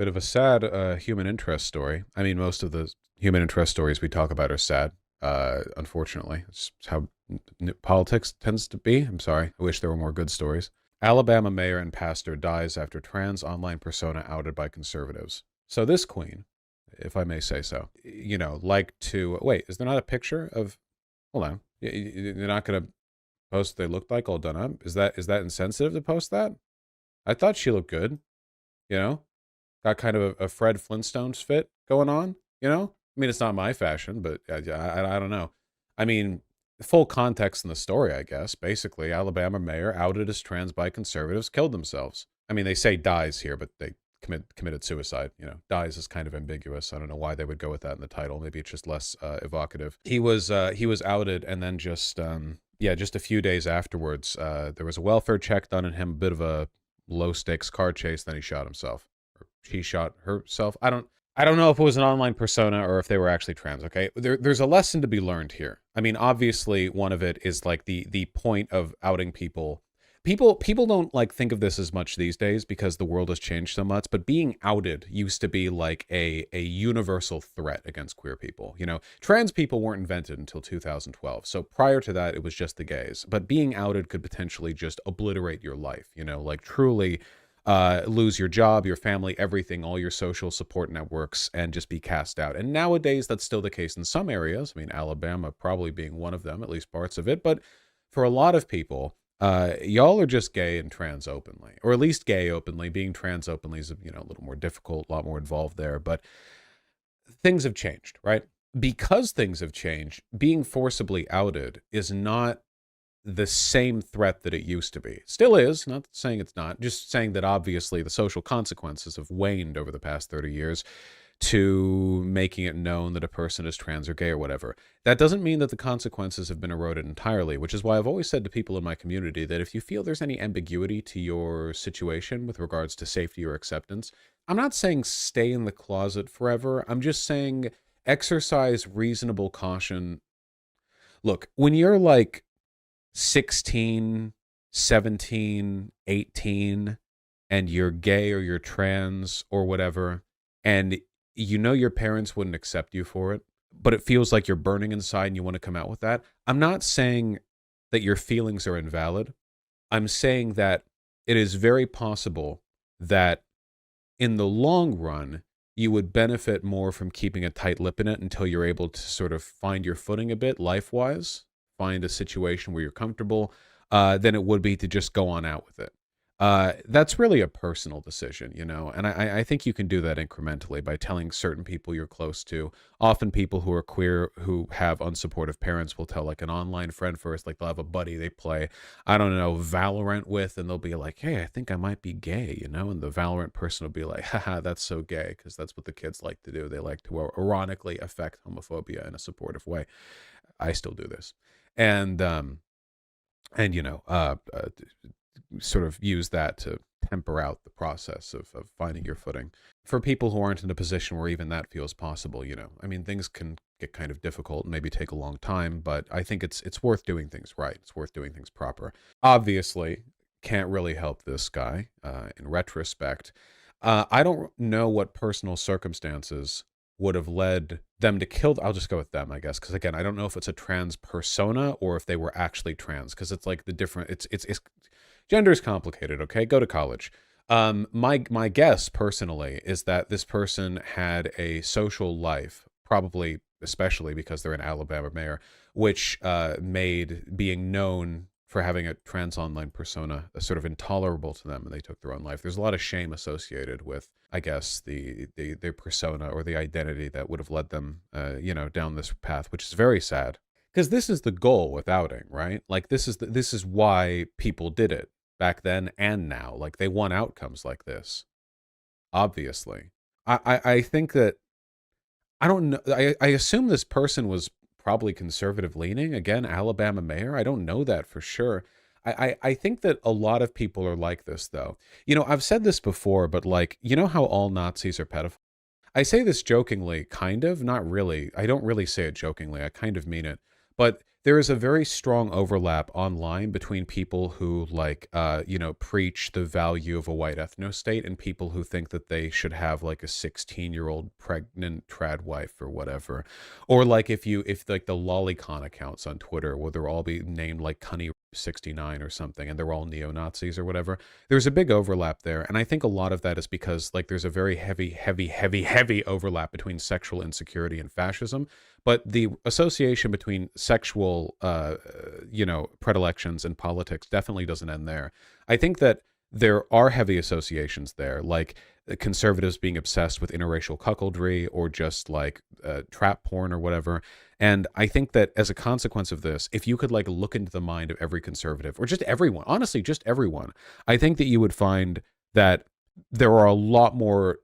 Bit of a sad human interest story. I mean, most of the human interest stories we talk about are sad. Unfortunately, it's how politics tends to be. I'm sorry. I wish there were more good stories. Alabama mayor and pastor dies after trans online persona outed by conservatives. So this queen, if I may say so, like to wait. Is there not a picture of? Hold on. You're not going to post what they looked like all done up. Is that insensitive to post that? I thought she looked good. You know, got kind of a Fred Flintstones fit going on, you know? I mean, it's not my fashion, but I don't know. I mean, full context in the story, I guess. Basically, Alabama mayor outed as trans by conservatives killed themselves. I mean, they say dies here, but they committed suicide. Dies is kind of ambiguous. I don't know why they would go with that in the title. Maybe it's just less evocative. He was outed, and then just a few days afterwards, there was a welfare check done on him, a bit of a low stakes car chase. Then he shot himself. She shot herself. I don't know if it was an online persona or if they were actually trans. Okay, there's a lesson to be learned here. I mean, obviously, one of it is like the point of outing people. People don't like think of this as much these days because the world has changed so much. But being outed used to be like a universal threat against queer people. Trans people weren't invented until 2012. So prior to that, it was just the gays. But being outed could potentially just obliterate your life. Like truly lose your job, your family, everything, all your social support networks, and just be cast out. And nowadays, that's still the case in some areas. I mean, Alabama probably being one of them, at least parts of it. But for a lot of people, y'all are just gay and trans openly, or at least gay openly. Being trans openly is, a little more difficult, a lot more involved there. But things have changed, right? Because things have changed, being forcibly outed is not the same threat that it used to be. Still is, not saying it's not, just saying that obviously the social consequences have waned over the past 30 years to making it known that a person is trans or gay or whatever. That doesn't mean that the consequences have been eroded entirely, which is why I've always said to people in my community that if you feel there's any ambiguity to your situation with regards to safety or acceptance, I'm not saying stay in the closet forever. I'm just saying exercise reasonable caution. Look, when you're like 16, 17, 18, and you're gay or you're trans or whatever, and your parents wouldn't accept you for it, but it feels like you're burning inside and you want to come out with that. I'm not saying that your feelings are invalid. I'm saying that it is very possible that in the long run, you would benefit more from keeping a tight lip in it until you're able to sort of find your footing a bit life-wise, find a situation where you're comfortable, than it would be to just go on out with it. That's really a personal decision, and I think you can do that incrementally by telling certain people you're close to. Often people who are queer who have unsupportive parents will tell like an online friend first, like they'll have a buddy they play, I don't know, Valorant with, and they'll be like, hey, I think I might be gay, and the Valorant person will be like, haha, that's so gay, because that's what the kids like to do. They like to ironically affect homophobia in a supportive way. I still do this. And sort of use that to temper out the process of finding your footing. For people who aren't in a position where even that feels possible, I mean, things can get kind of difficult and maybe take a long time, but I think it's worth doing things right. It's worth doing things proper. Obviously, can't really help this guy in retrospect. I don't know what personal circumstances would have led them to kill. I'll just go with them, I guess, because again, I don't know if it's a trans persona or if they were actually trans, because it's like the different. It's gender is complicated. Okay, go to college. My guess personally is that this person had a social life, probably especially because they're an Alabama mayor, which made being known for having a trans online persona sort of intolerable to them, and they took their own life. There's a lot of shame associated with, I guess, the persona or the identity that would have led them, down this path, which is very sad. Because this is the goal with outing, right? Like this is why people did it back then and now. Like they want outcomes like this. Obviously, I think that I don't know. I assume this person was probably conservative leaning. Again, Alabama mayor. I don't know that for sure. I think that a lot of people are like this, though. I've said this before, but like, how all Nazis are pedophiles? I say this jokingly, kind of, not really. I don't really say it jokingly. I kind of mean it. But there is a very strong overlap online between people who like preach the value of a white ethno state and people who think that they should have like a 16-year-old pregnant trad wife or whatever. Or like if like the lolicon accounts on Twitter where they're all be named like Cunny 69 or something and they're all neo-Nazis or whatever. There's a big overlap there, and I think a lot of that is because like there's a very heavy overlap between sexual insecurity and fascism, but the association between sexual predilections and politics definitely doesn't end there. I think that there are heavy associations there, like conservatives being obsessed with interracial cuckoldry or just like trap porn or whatever. And I think that as a consequence of this, if you could like look into the mind of every conservative or just everyone, honestly, just everyone, I think that you would find that there are a lot more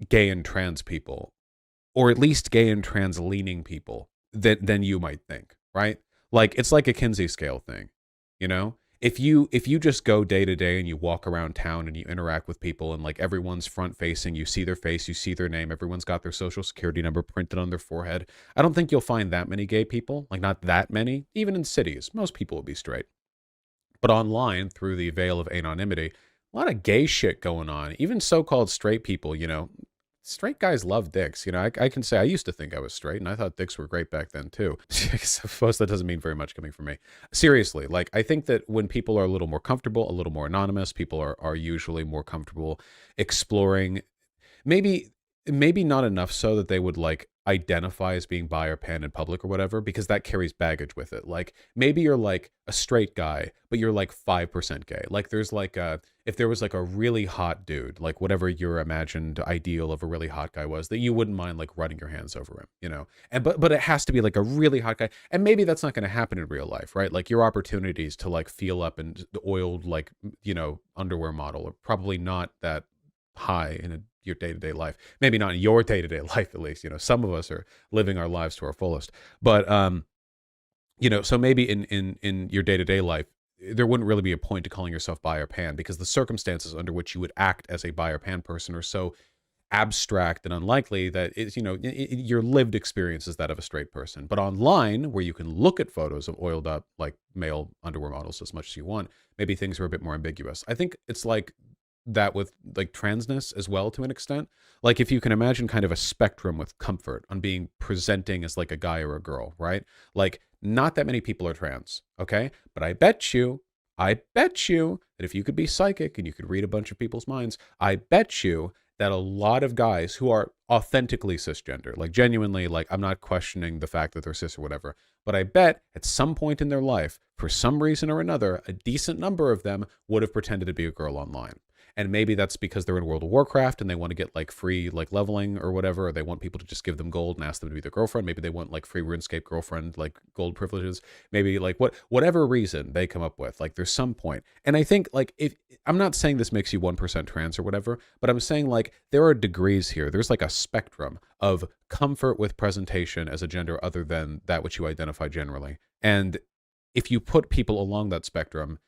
gay and trans people, or at least gay and trans leaning people than you might think, right? Like it's like a Kinsey scale thing, you know? If you just go day to day and you walk around town and you interact with people and like everyone's front facing, you see their face, you see their name, everyone's got their social security number printed on their forehead. I don't think you'll find that many gay people, like not that many, even in cities. Most people will be straight. But online, through the veil of anonymity, a lot of gay shit going on. Even so-called straight people, straight guys love dicks. I can say I used to think I was straight, and I thought dicks were great back then too. I suppose that doesn't mean very much coming from me. Seriously, like I think that when people are a little more comfortable, a little more anonymous, people are usually more comfortable exploring. Maybe not enough so that they would like identify as being bi or pan in public or whatever, because that carries baggage with it. Like maybe you're like a straight guy, but you're like 5% gay. Like there's like if there was like a really hot dude, like whatever your imagined ideal of a really hot guy was, that you wouldn't mind like running your hands over him. And but it has to be like a really hot guy. And maybe that's not going to happen in real life, right? Like your opportunities to like feel up and the oiled like, underwear model are probably not that high in your day-to-day life. Maybe not in your day-to-day life, at least. Some of us are living our lives to our fullest. But so maybe in your day-to-day life, there wouldn't really be a point to calling yourself bi or pan, because the circumstances under which you would act as a bi or pan person are so abstract and unlikely that it's your lived experience is that of a straight person. But online, where you can look at photos of oiled up like male underwear models as much as you want, maybe things are a bit more ambiguous. I think it's like that with like transness as well, to an extent. Like if you can imagine kind of a spectrum with comfort on being presenting as like a guy or a girl, right? Like not that many people are trans, okay? But I bet you that if you could be psychic and you could read a bunch of people's minds, I bet you that a lot of guys who are authentically cisgender, like genuinely, like I'm not questioning the fact that they're cis or whatever, but I bet at some point in their life, for some reason or another, a decent number of them would have pretended to be a girl online. And maybe that's because they're in World of Warcraft and they want to get like free like leveling or whatever, or they want people to just give them gold and ask them to be their girlfriend. Maybe they want like free RuneScape girlfriend, like gold privileges. Maybe like whatever reason they come up with, like there's some point. And I think like if I'm not saying this makes you 1% trans or whatever, but I'm saying like there are degrees here. There's like a spectrum of comfort with presentation as a gender other than that which you identify generally. And if you put people along that spectrum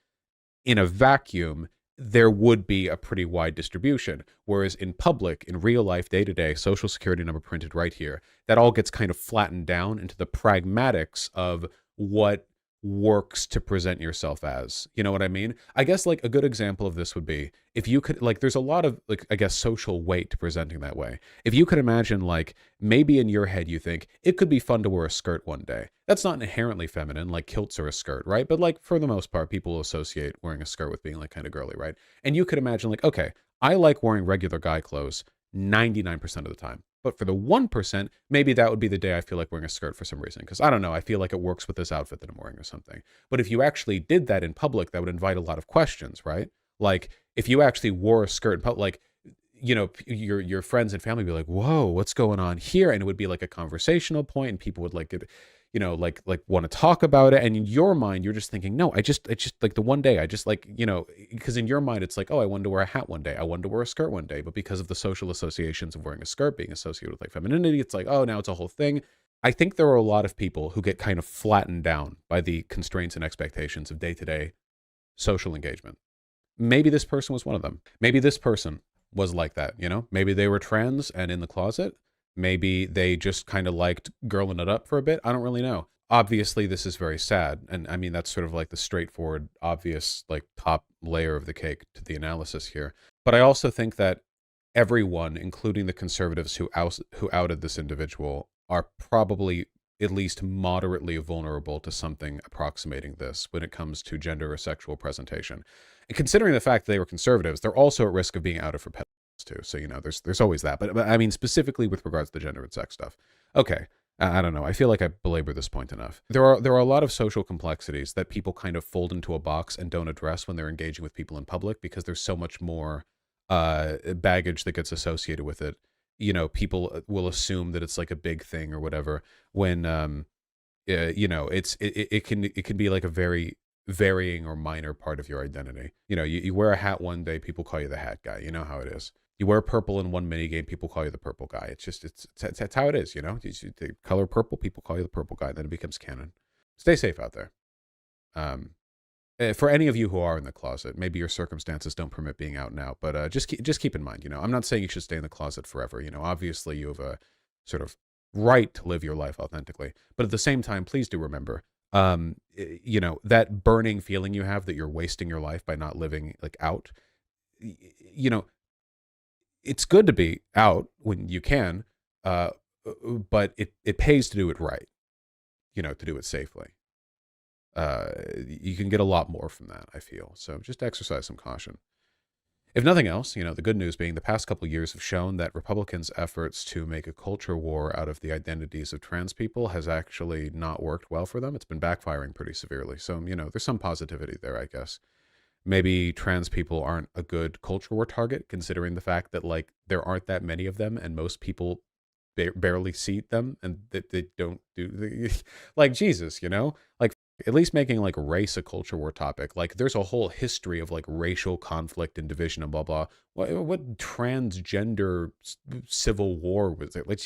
in a vacuum, there would be a pretty wide distribution. Whereas in public, in real life, day to day, social security number printed right here, that all gets kind of flattened down into the pragmatics of what works to present yourself as. You know what I mean? I guess like a good example of this would be if you could, like, there's a lot of like, I guess, social weight to presenting that way. If you could imagine, like, maybe in your head you think it could be fun to wear a skirt one day. That's not inherently feminine, like kilts or a skirt, right? But like for the most part, people associate wearing a skirt with being like kind of girly, right? And you could imagine like, okay, I like wearing regular guy clothes 99% of the time. But for the 1%, maybe that would be the day I feel like wearing a skirt for some reason. Because I don't know, I feel like it works with this outfit that I'm wearing or something. But if you actually did that in public, that would invite a lot of questions, right? Like if you actually wore a skirt in public, like, your friends and family would be like, whoa, what's going on here? And it would be like a conversational point and people would like get, like want to talk about it. And in your mind, you're just thinking, no, I just like the one day I just like, because in your mind, it's like, oh, I wanted to wear a hat one day. I wanted to wear a skirt one day. But because of the social associations of wearing a skirt being associated with like femininity, it's like, oh, now it's a whole thing. I think there are a lot of people who get kind of flattened down by the constraints and expectations of day-to-day social engagement. Maybe this person was one of them. Maybe this person was like that, maybe they were trans and in the closet. Maybe they just kind of liked girling it up for a bit. I don't really know. Obviously, this is very sad. And I mean, that's sort of like the straightforward, obvious, like top layer of the cake to the analysis here. But I also think that everyone, including the conservatives who outed this individual, are probably at least moderately vulnerable to something approximating this when it comes to gender or sexual presentation. And considering the fact that they were conservatives, they're also at risk of being outed for pedophiles too. So, there's always that. But I mean, specifically with regards to the gender and sex stuff. Okay. I don't know. I feel like I belabor this point enough. There are a lot of social complexities that people kind of fold into a box and don't address when they're engaging with people in public because there's so much more baggage that gets associated with it. People will assume that it's like a big thing or whatever when it can be like a very varying or minor part of your identity. You wear a hat one day, people call you the hat guy. You know how it is. You wear purple in one mini game, people call you the purple guy. It's just it's how it is. The color purple, people call you the purple guy, and then it becomes canon. Stay safe out there. Um, for any of you who are in the closet, maybe your circumstances don't permit being out now, but just keep in mind, I'm not saying you should stay in the closet forever. Obviously you have a sort of right to live your life authentically, but at the same time, please do remember, that burning feeling you have that you're wasting your life by not living like out. You know, it's good to be out when you can, but it pays to do it right. To do it safely. You can get a lot more from that, I feel. So just exercise some caution. If nothing else, the good news being the past couple of years have shown that Republicans' efforts to make a culture war out of the identities of trans people has actually not worked well for them. It's been backfiring pretty severely. So, there's some positivity there, I guess. Maybe trans people aren't a good culture war target, considering the fact that, like, there aren't that many of them and most people barely see them and that they don't do like Jesus, like at least making like race a culture war topic. Like there's a whole history of like racial conflict and division and blah blah. What transgender civil war was it? Let's